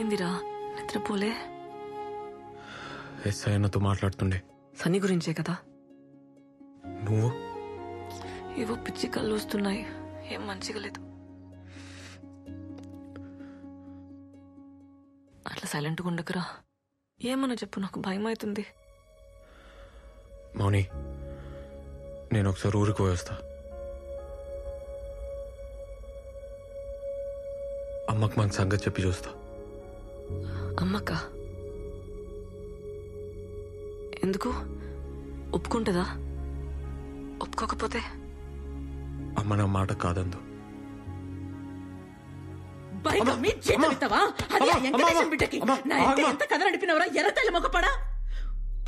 ఏందిరా నిద్రపోలే? ఎస్ఐ అన్నతో మాట్లాడుతుండే. సన్నీ గురించే కదా? నువ్వు? ఏవో పిచ్చి కళ్ళు వస్తున్నాయి, ఏం మంచిగా లేదు. అట్లా సైలెంట్గా ఉండకురా. ఏమన్నా చెప్పు, నాకు భయం అవుతుంది. మౌని, నేను ఒకసారి ఊరికి పోయేస్తా. అమ్మకు మన సంగతి చెప్పి చూస్తా. అమ్మక్క ఎందుకు? ఒప్పుకుంటుందా? ఒప్పుకోకపోతే? అమ్మ నా మాట కాదందు.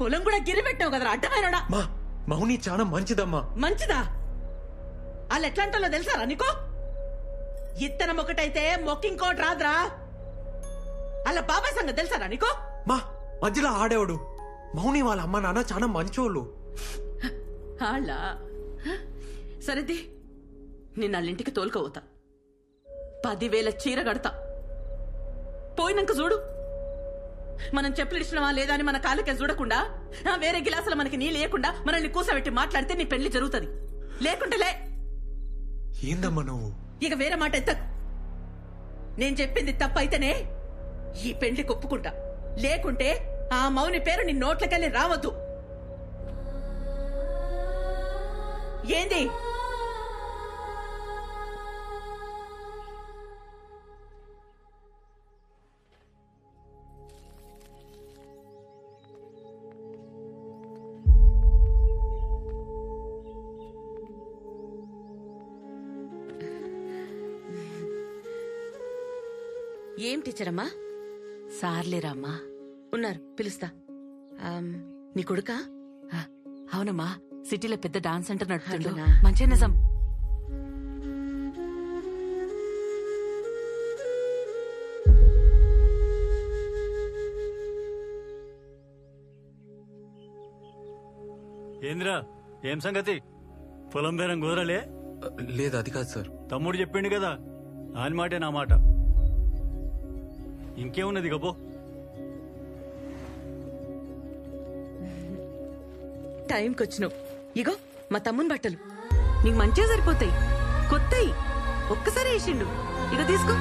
పొలం కూడా గిరి పెట్టావు కదరా అడ్డమైనడా. మౌని చాలా మంచిదమ్మా. మంచిదా? వాళ్ళు ఎట్లాంటో తెలుసారా నీకో? ఇత్తనం ఒకటైతే మొక్కింకోటి రాదురా. అలా బాబాయ్ సంగతి తెలుసారా నీకో? మా మధ్యలో ఆడేవాడు. మౌని వాళ్ళ అమ్మ నాన్న చాలా మంచోళ్ళు. సరేది, నేను వాళ్ళింటికి తోలుకోవతా. 10,000 చీర కడతా. పోయినాక చూడు. మనం చెప్పులు ఇచ్చినవా లేదా అని మన కాళ్ళకే చూడకుండా, వేరే గిలాసులు మనకి నీ లేకుండా మనల్ని కూసబెట్టి మాట్లాడితే నీ పెళ్లి జరుగుతుంది. లేకుంటే లే. ఏందమ్మా నువ్వు? ఇక వేరే మాట ఎత్తకు. నేను చెప్పింది తప్పైతేనే ఈ పెళ్లి ఒప్పుకుంటా. లేకుంటే ఆ మౌని పేరు నీ నోట్లకెళ్ళి రావద్దు. ఏంది? ఏం టీచర్ అమ్మా? సార్లేరామ్మా. ఉన్నారు, పిలుస్తా. నీ కొడుకా? అవునమ్మా, సిటీలో పెద్ద డాన్స్ సెంటర్ నడుపుతుండు. అట్లనా? మంచి నిజం. ఏంద్రా, ఏం సంగతి? పొలం బేరం కుదరలే? లేదు, అది కాదు సార్. తమ్ముడు చెప్పిండు కదా, ఆయన మాటే నా మాట. ఇంకేమున్నది గబో. టైంకి వచ్చినావు. ఇగో మా తమ్ముని బట్టలు. నీకు మంచిగా సరిపోతాయి, కొత్తయి. ఒక్కసారి వేసిండు. ఇక తీసుకో.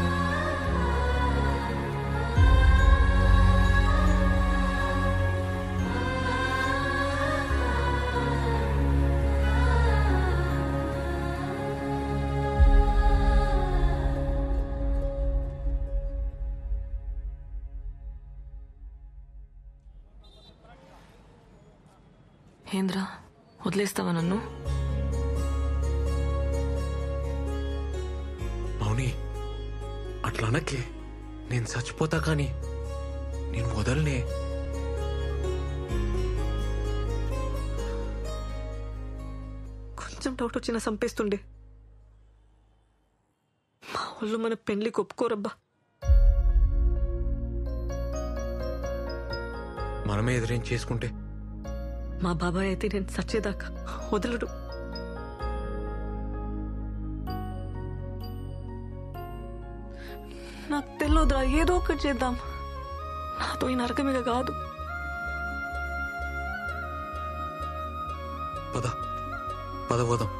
ఏంద్రా, వదిలేస్తావా నన్ను? మౌని, అట్లా అనకే. నేను చచ్చిపోతా కానీ నేను వదలనే. కొంచెం డౌట్ వచ్చినా చంపేస్తుండే. మా వాళ్ళు మన పెళ్లికి ఒప్పుకోరబ్బా. మనమే ఎదురేం చేసుకుంటే? మా బాబాయ్ అయితే నేను సచ్చేదాకా వదలడు. నాకు తెలియదురా, ఏదో ఒకటి చేద్దాం. నాతో ఈ నరకమిగ కాదు. పద పద పోదాం.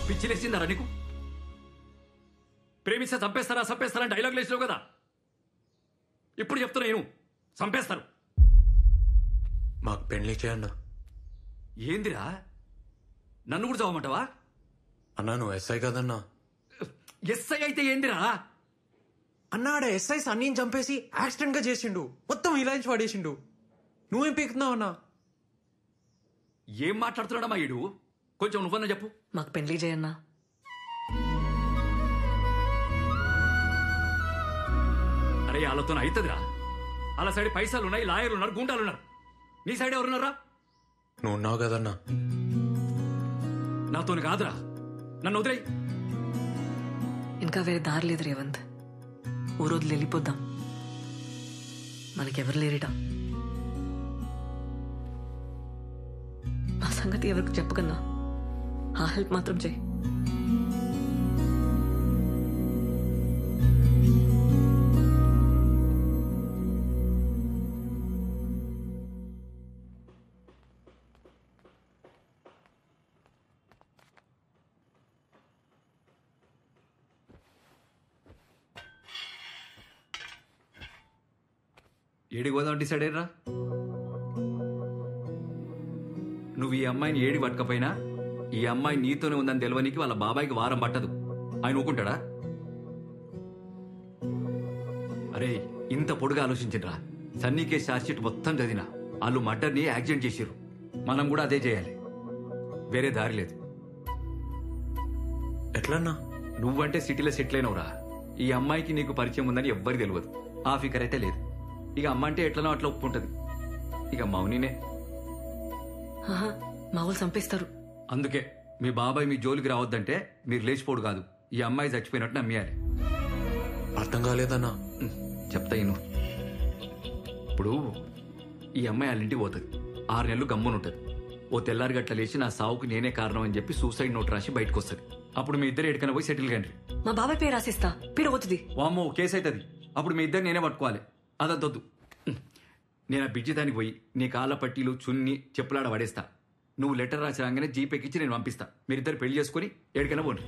పిచ్చిలేసిందారా నీకు? ప్రేమిస్తే చంపేస్తారా డైలాగ్ లేచినావు కదా. ఇప్పుడు చెప్తున్నా నేను, చంపేస్తారు. మాకు పెళ్లి చేయన్నా. ఏందిరా, నన్ను కూడా చదవమంటావా? అన్నా, నువ్వు ఎస్ఐ కదన్నా. ఎస్ఐ అయితే ఏందిరా? అన్నాడ ఎస్ఐ సన్నీని చంపేసి యాక్సిడెంట్ గా చేసిండు. మొత్తం ఇలాంటి పడేసిండు. నువ్వేం పీకుతున్నావు అన్నా? ఏం మాట్లాడుతున్నాడమ్మా ఈడు? కొంచెం నువ్వన్నా చెప్పు. మాకు పెళ్లి చేయన్నా. అరే, వాళ్ళతో అవుతుందిరా. వాళ్ళ సైడ్ పైసలు ఉన్నాయి, లాయర్లు ఉన్నారు, గుండాలు ఉన్నారు. నీ సైడ్ ఎవరున్నారా? నువ్వు ఉన్నావు కదన్నా. నాతో కాదురా, నన్ను వదిలే. ఇంకా వేరే దారి లేదు రేవంత్. ఓ రోజులు వెళ్ళిపోద్దాం. మనకెవరు లేరిట. మా సంగతి ఎవరికి చెప్పకన్నా ఆ హెల్ప్ మాత్రం చేయి. ఏడికి పోదాం డిసైడ్ అయ్యరా? నువ్వు ఈ అమ్మాయిని ఏడి పట్టకపోయినా ఈ అమ్మాయి నీతోనే ఉందని తెలియనికి వాళ్ళ బాబాయికి వారం పట్టదు. ఆయన ఊకుంటాడా? అరే ఇంత పొడుగా ఆలోచించరా. సన్నీకే షార్ట్షీట్ మొత్తం చదివినా వాళ్ళు మర్డర్ని యాక్సిడెంట్ చేసిర్రు. మనం కూడా అదే చేయాలి. వేరే దారి లేదు. ఎట్లన్నా? నువ్వంటే సిటీలో సెటిల్ అయినవురా. ఈ అమ్మాయికి నీకు పరిచయం ఉందని ఎవ్వరికి తెలియదు. ఆ ఫికర్ అయితే లేదు. ఇక అమ్మ అంటే ఎట్లనో అట్లా ఒప్పుకుంటది. ఇక మౌనినే. మా వాళ్ళు చంపేస్తారు. అందుకే మీ బాబాయ్ మీ జోలికి రావద్దంటే మీరు లేచిపోడు కాదు, ఈ అమ్మాయి చచ్చిపోయినట్టు నమ్మేయాలి. అర్థం కాలేదన్నా. చెప్తా ఇను. ఇప్పుడు ఈ అమ్మాయి వాళ్ళ ఇంటికి పోతుంది. 6 నెలలు గమ్మునుంటది. ఓ తెల్లారి గట్ల లేచి నా సావుకు నేనే కారణం అని చెప్పి సూసైడ్ నోట్ రాసి బయటకు వస్తుంది. అప్పుడు మీ ఇద్దరు ఎక్కడికైనా పోయి సెటిల్ కండి. మా బాబాయ్ పేరు రాసిస్తా, పీడ పోతుంది. వామ్మో కేసు అవుతుంది. అప్పుడు మీ ఇద్దరు నేనే పట్టుకోవాలి. అదొద్దు. నేను ఆ బిడ్జి దానికి పోయి నీ కాళ్ళ పట్టీలు చున్ని చెప్పులాడ పడేస్తా. నువ్వు లెటర్ రాసి రాగానే జీపేకిచ్చి నేను పంపిస్తా. మీరిద్దరు పెళ్లి చేసుకుని ఎక్కడికైనా పోండి.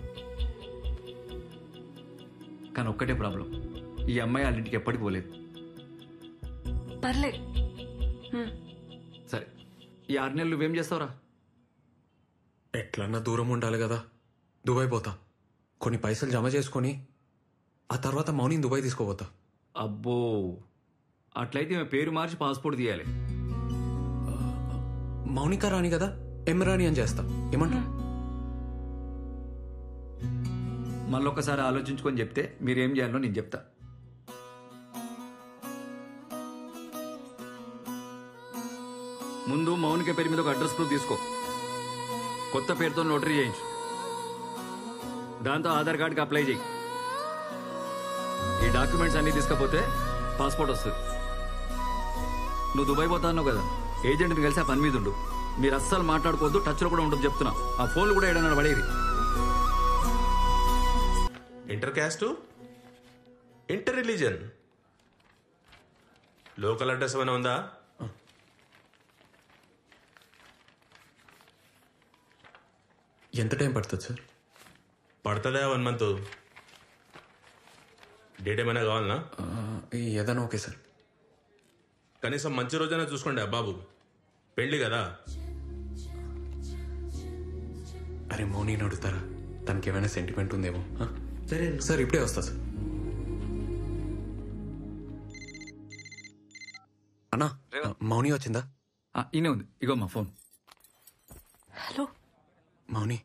కానీ ఒక్కటే ప్రాబ్లం, ఈ అమ్మాయి వాళ్ళ ఇంటికి ఎప్పటికి పోలేదు. పర్లే. సరే ఈ 6 నెలలు నువ్వేం చేస్తావురా? ఎట్లన్నా దూరం ఉండాలి కదా. దుబాయ్ పోతా. కొన్ని పైసలు జమ చేసుకొని ఆ తర్వాత మౌనిని దుబాయ్ తీసుకోపోతా. అబ్బో, అట్లయితే మేము పేరు మార్చి పాస్పోర్ట్ తీయాలి. మౌనిక రాణి కదా, ఎమ్రాని అని చేస్తా. ఏమంటా? మళ్ళొక్కసారి ఆలోచించుకొని చెప్తే మీరేం చేయాలో నేను చెప్తా. ముందు మౌనిక పేరు మీద ఒక అడ్రస్ ప్రూఫ్ తీసుకో. కొత్త పేరుతో నోటరీ చేయించు. దాంతో ఆధార్ కార్డుకి అప్లై చేయి. ఈ డాక్యుమెంట్స్ అన్ని తీసుకపోతే పాస్పోర్ట్ వస్తుంది. నువ్వు దుబాయ్ పోతా అన్నావు కదా, ఏజెంట్ని కలిసి ఆ పని మీద ఉండు. మీరు అస్సలు మాట్లాడుకోవద్దు, టచ్లో కూడా ఉండదు చెప్తున్నా. ఆ ఫోన్లు కూడా ఏడన్నా పడేది. Inter caste, inter religion, local address ఏమైనా ఉందా? ఎంత టైం పడుతుంది సార్? పడుతుందా 1 month? డేట్ ఏమైనా కావాలనా? ఏదైనా ఓకే సార్. కనీసం మంచి రోజైనా చూసుకోండి బాబు, పెళ్ళి కదా. అరే మౌనిని అడుగుతారా? తనకి ఏమైనా సెంటిమెంట్ ఉందేమో. సరే సార్, ఇప్పుడే వస్తా సార్. అన్నా, మౌని వచ్చిందా? ఈయనే ఉంది, ఇగో మా ఫోన్. హలో మౌని.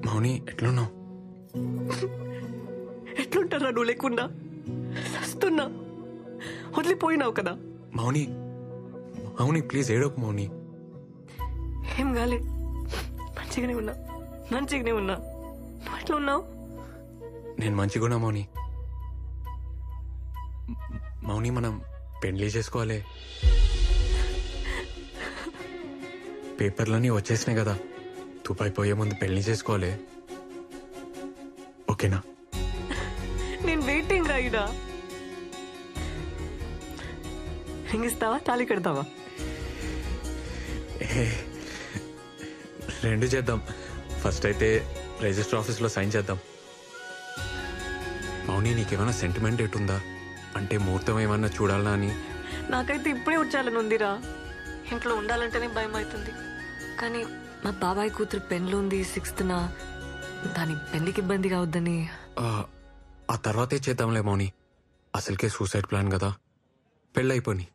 మౌని ఎట్లున్నావు? ఎట్లుంటారా నువ్వు లేకుండా? వస్తున్నా, వదిలిపోయినావు కదా. మౌని, మౌని ప్లీజ్ ఏడోకు మౌని. ఏం కాలే, మంచిగానే ఉన్నా. నువ్వు ఎట్లా ఉన్నావు? నేను మంచిగున్నా మౌని. మౌని మనం పెళ్లి చేసుకోవాలి. పేపర్లన్నీ వచ్చేసినాయి కదా, దుబాయ్ పోయే ముందు పెళ్లి చేసుకోవాలి. ఓకేనా? నేను వెయిటింగ్ రాయిడా. రింగ్ ఇస్తావా, తాళి కడతావా? రెండు చేద్దాం. ఫస్ట్ అయితే రిజిస్టర్ ఆఫీస్లో సైన్ చేద్దాం. మౌని నీకేమైనా సెంటిమెంట్ ఎటుందా? అంటే ముహూర్తం ఏమన్నా చూడాలనా అని. నాకైతే ఇప్పుడే వచ్చాలని ఉందిరా. ఇంట్లో ఉండాలంటేనే భయం అవుతుంది. కానీ మా బాబాయ్ కూతురు పెన్లు ఉంది 6th. దాని పెళ్లికి ఇబ్బంది కావద్దని. ఆ తర్వాతే చేద్దాంలే మౌని. అసలుకే సూసైడ్ ప్లాన్ కదా, పెళ్ళైపోని.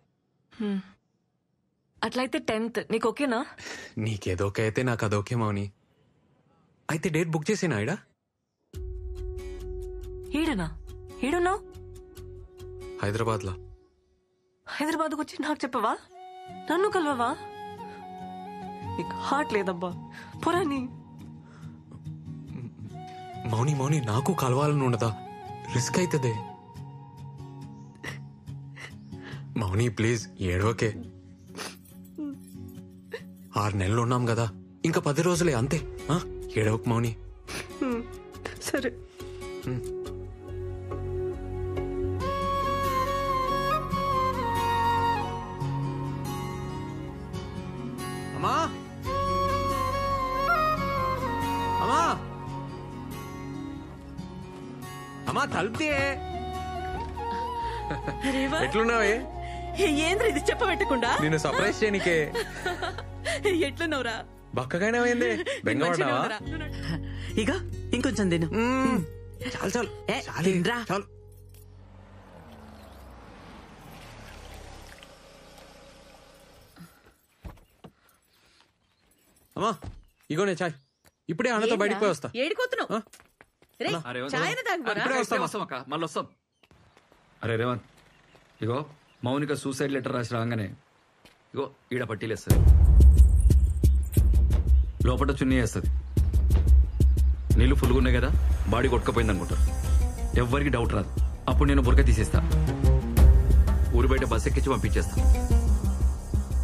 అట్లయితే 10th నీకు ఓకేనా? నీకేదోకే అయితే నాకు అదోకే మౌని. అయితే డేట్ బుక్ చేసేనా? ఈడా ఈడనా? ఈడున్నావు? హైదరాబాద్లో. హైదరాబాద్కు వచ్చి నాకు చెప్పవా? నన్ను కలవవా? నీకు హార్ట్ లేదబ్బా, పురాణి. మౌని మౌని, నాకు కలవాలని ఉండదా? రిస్క్ అవుతుంది. మౌని ప్లీజ్ ఏడవకే. 6 నెలలు ఉన్నాం కదా, ఇంకా 10 రోజులే అంతే. ఏడవకు మౌని. సరే. అమ్మా అమ్మా అమ్మా, తలుపుతే. ఎట్లున్నావే? ఏంద్ర ఇది చెప్పబెట్టకుండా? నేను సర్ప్రైజ్ చేయనికే. ఎట్లున్నావురా? బక్కగానేమైంది? బెంగపడ్డావా? ఇక ఇంకొంచెం తిను. చాలు చాలు తినరా. చాలు. అమ్మా ఇగోనే చాయ్. ఇప్పుడే అన్నతో బయటికి పోయి వస్తా. ఏడిపోతున్నావు? అరే ఇప్పుడే వస్తాం. వస్తాం అక్క, మళ్ళీ వస్తాం. అరే రేవంత్, ఇగో మౌనిక సూసైడ్ లెటర్ రాసి రాగానే ఇగో ఈడ పట్టీలేస్తుంది, లోపల చున్నీ వేస్తుంది. నీళ్ళు ఫుల్గా ఉన్నాయి కదా, బాడీ కొట్టుకపోయింది అనుకుంటారు. ఎవ్వరికి డౌట్ రాదు. అప్పుడు నేను బురక తీసేస్తా, ఊరి బయట బస్ ఎక్కించి పంపించేస్తా.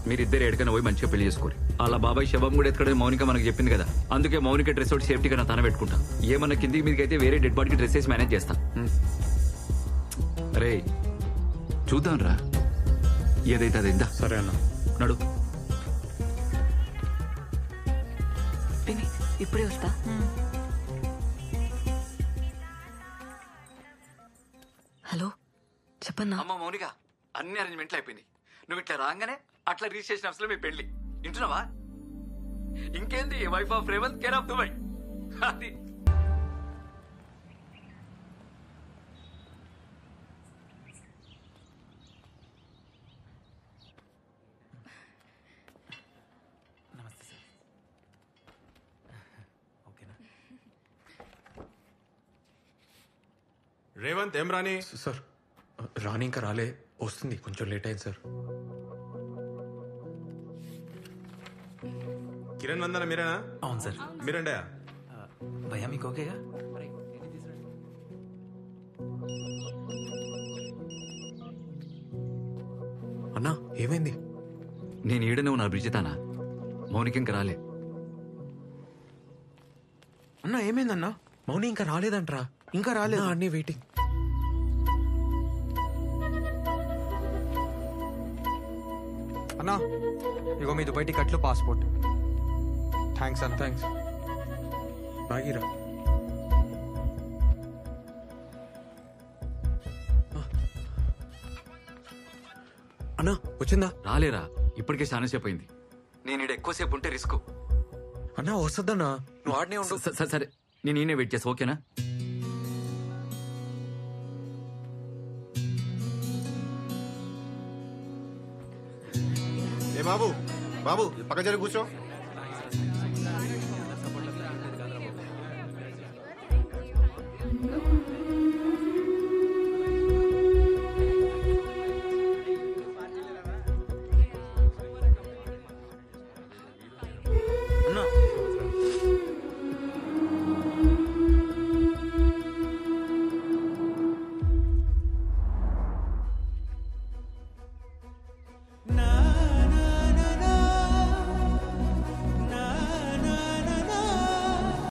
మీరిద్దరు ఎక్కడికైనా పోయి మంచిగా పెళ్లి చేసుకోరు. అలా బాబాయ్ శవం కూడా ఎత్తుకడే మౌనిక మనకు చెప్పింది కదా, అందుకే మౌనిక డ్రెస్ ఒకటి సేఫ్టీగా నా తన పెట్టుకుంటా. ఏమన్నా కిందికి మీదకి అయితే వేరే డెడ్ బాడీకి డ్రెస్ వేసి మేనేజ్ చేస్తా. అరే చూద్దాం రా, ఏదైతే అది ఇందా. సరే అన్న, నడు. పిన్ని ఇప్పుడే వస్తా. హలో చెప్పన్నా. అమ్మ మౌనిక, అన్ని అరేంజ్మెంట్లు అయిపోయింది. నువ్వు ఇట్లా రాగానే అట్లా రిజిస్ట్రేషన్ ఆఫీస్ లో మీ పెళ్లి. వింటున్నావా? ఇంకేంది, wife of Revanth, care of Dubai. అది రేవంత్ ఏం రాని? సార్ రాని ఇంకా రాలే, వస్తుంది, కొంచెం లేట్ అయింది సార్. కిరణ్ వందన మీరేనా? అవును సార్. మీరండే? భయ్యా మీకు ఓకేగా? అన్నా ఏమైంది? నేను ఈడనే ఉన్నా బ్రిజితానా, మౌనిక ఇంకా రాలే. అన్నా ఏమైందన్నా? మౌని ఇంకా రాలేదంట్రా. ఇంకా రాలేదు. అన్నీ వెయిటింగ్. అన్నా ఇగో మీ దుబాయ్ టికెట్లు, పాస్పోర్ట్. థ్యాంక్స్ అన్న. థ్యాంక్స్. బాగిరా. అన్నా వచ్చిందా? రాలేరా, ఇప్పటికే చాలా సేపు అయింది. నేను ఈడ ఎక్కువసేపు ఉంటే రిస్క్. అన్నా వస్తుందన్నా, నువ్వు ఆడనే ఉండు. సరే నేను ఈయనే వెయిట్ చేస్తా, ఓకేనా? ఏ బాబు, బాబు పక్క జరి కూర్చో.